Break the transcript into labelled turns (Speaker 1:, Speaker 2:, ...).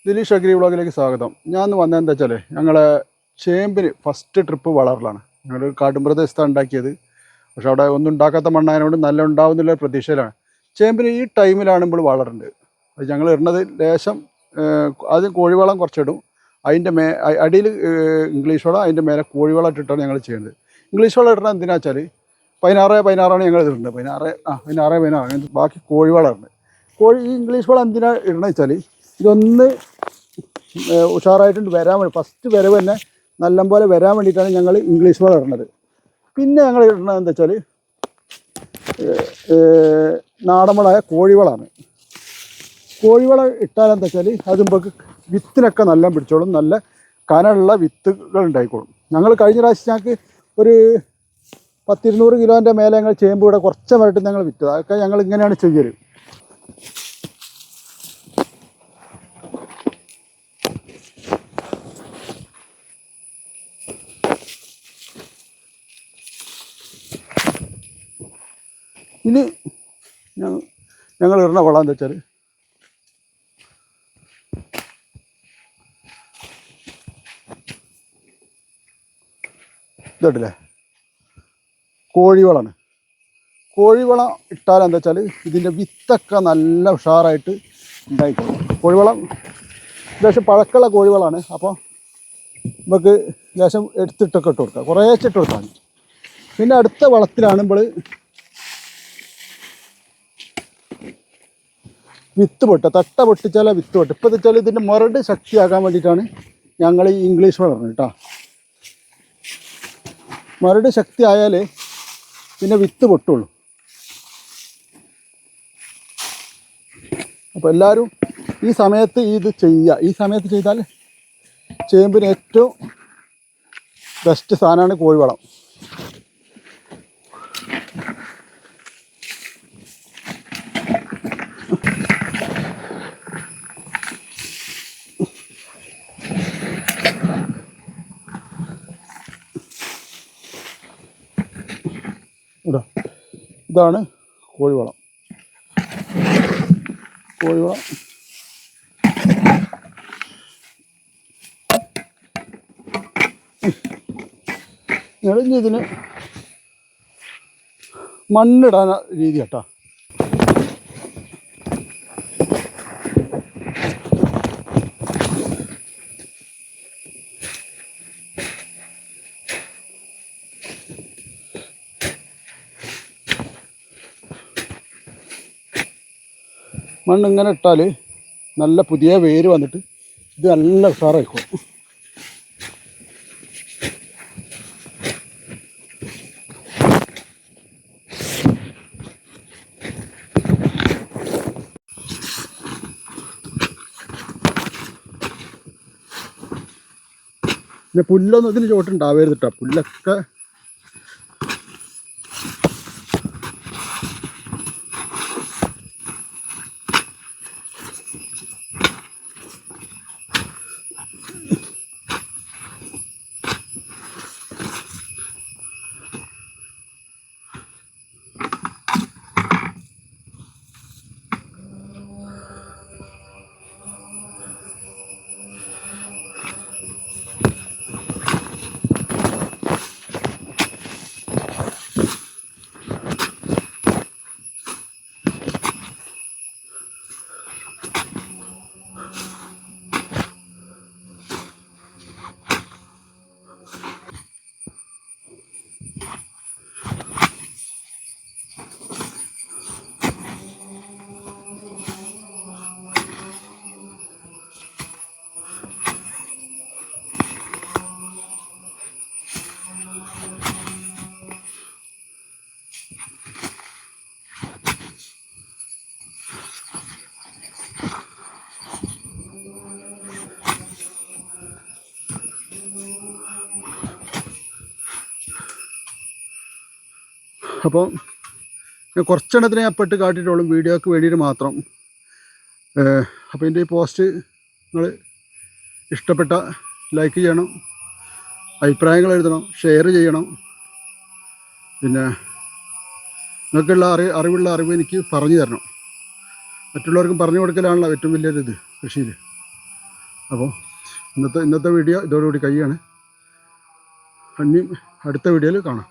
Speaker 1: Dileesh agri വ്ളോഗിലേക്ക് സ്വാഗതം. ഞാൻ ഇന്ന് വന്നതെന്താ വെച്ചാൽ ഞങ്ങളെ ചേമ്പിന് ഫസ്റ്റ് ട്രിപ്പ് വളറിലാണ്. ഞങ്ങൾ കാട്ടുംപ്രദേശത്താണ് ഉണ്ടാക്കിയത്. പക്ഷെ അവിടെ ഒന്നും ഉണ്ടാക്കാത്ത മണ്ണായതുകൊണ്ട് നല്ല ഉണ്ടാവുന്നുള്ള പ്രതീക്ഷയിലാണ്. ചേമ്പിന് ഈ ടൈമിലാണ് ഇപ്പോൾ വളരുന്നത്. അത് ഞങ്ങൾ ഇടുന്നത് ലേശം ആദ്യം കോഴിവളം കുറച്ചിടും. അതിൻ്റെ അടിയിൽ ഇംഗ്ലീഷ് വളം, അതിൻ്റെ മേലെ കോഴിവളം ഇട്ടിട്ടാണ് ഞങ്ങൾ ചെയ്യുന്നത്. ഇംഗ്ലീഷ് വളം ഇടുന്നത് എന്തിനാ വെച്ചാൽ 16 ഞങ്ങൾ ഇടുന്നത്. 16 ബാക്കി കോഴിവളം ഇടുന്നത്. ഈ ഇംഗ്ലീഷ് വളം എന്തിനാണ് ഇടണമെന്ന് വെച്ചാൽ ഇതൊന്ന് ഉഷാറായിട്ട് വരാൻ വേണ്ടി ഫസ്റ്റ് വരവ് തന്നെ നല്ലപോലെ വരാൻ വേണ്ടിയിട്ടാണ് ഞങ്ങൾ ഇംഗ്ലീഷ് വളം ഇടുന്നത്. പിന്നെ ഞങ്ങൾ ഇടുന്നത് എന്താ വെച്ചാൽ നാടൻവളമായ കോഴിവളമാണ്. കോഴിവളം ഇട്ടാൽ എന്താ വെച്ചാൽ അത് നമുക്ക് വിത്തിനൊക്കെ നല്ല പിടിച്ചോളും, നല്ല കനമുള്ള വിത്തുകൾ ഉണ്ടായിക്കോളും. ഞങ്ങൾ കഴിഞ്ഞ പ്രാവശ്യം ഞങ്ങൾക്ക് ഒരു 100-200 കിലോൻ്റെ മേലെ ഞങ്ങൾ ചേമ്പ് ഇവിടെ കുറച്ച് വരട്ട് ഞങ്ങൾ വിറ്റത്. അതൊക്കെ ഞങ്ങൾ ഇങ്ങനെയാണ് ചെയ്യൽ. ഇനി ഞങ്ങൾ ഇടുന്ന വളം എന്താ വെച്ചാൽ ഇതല്ലേ കോഴിവളമാണ്. കോഴിവളം ഇട്ടാൽ എന്താ വെച്ചാൽ ഇതിൻ്റെ വിത്തൊക്കെ നല്ല ഉഷാറായിട്ട് ഉണ്ടായിക്കോളും. കോഴിവളം ലേശം പഴക്കമുള്ള കോഴിവളമാണ്. അപ്പോൾ നമുക്ക് ലേശം എടുത്തിട്ടൊക്കെ ഇട്ട് കൊടുക്കുക, കുറേശ്ശെ ഇട്ട് കൊടുത്താൽ മതി. പിന്നെ അടുത്ത വളത്തിലാണ് നമ്മൾ വിത്ത് പൊട്ടുക. തട്ട പൊട്ടിച്ചാൽ വിത്ത് പൊട്ടും. ഇപ്പോൾ വെച്ചാൽ ഇതിൻ്റെ മുരട് ശക്തിയാക്കാൻ വേണ്ടിയിട്ടാണ് ഞങ്ങൾ ഈ ഇംഗ്ലീഷ് വളം ഇടുന്നത് കേട്ടോ. മുരട് ശക്തി ആയാലേ പിന്നെ വിത്ത് പൊട്ടുള്ളൂ. അപ്പോൾ എല്ലാവരും ഈ സമയത്ത് ഇത് ചെയ്യുക. ഈ സമയത്ത് ചെയ്താൽ ചേമ്പിന് ഏറ്റവും ബെസ്റ്റ് സാധനമാണ് കോഴിവളം. ഇതാണ് കോഴിവളം. ഇതിന് മണ്ണിടാൻ രീതി കേട്ടോ. മണ്ണിങ്ങനെ ഇട്ടാൽ നല്ല പുതിയ വേര് വന്നിട്ട് ഇത് നല്ല ഉഷാറായിക്കോളും. പിന്നെ പുല്ലൊന്നും ഇതിന് ചോട്ടുണ്ടാവരുത് കേട്ടോ. പുല്ലൊക്കെ അപ്പോൾ കുറച്ചെണ്ണത്തിന് ഞാൻ പെട്ട് കാട്ടിയിട്ടുള്ളൂ, വീഡിയോക്ക് വേണ്ടിയിട്ട് മാത്രം. അപ്പോൾ എൻ്റെ ഈ പോസ്റ്റ് നിങ്ങൾ ഇഷ്ടപ്പെട്ട ലൈക്ക് ചെയ്യണം, അഭിപ്രായങ്ങൾ എഴുതണം, ഷെയർ ചെയ്യണം. പിന്നെ നിങ്ങൾക്കുള്ള അറിവുള്ള അറിവ് എനിക്ക് പറഞ്ഞു തരണം. മറ്റുള്ളവർക്കും പറഞ്ഞു കൊടുക്കലാണല്ലോ ഏറ്റവും വലിയൊരിത് കൃഷിയിൽ. അപ്പോൾ ഇന്നത്തെ വീഡിയോ ഇതോടുകൂടി കഴിയാണ്. ഇനി അടുത്ത വീഡിയോയിൽ കാണാം.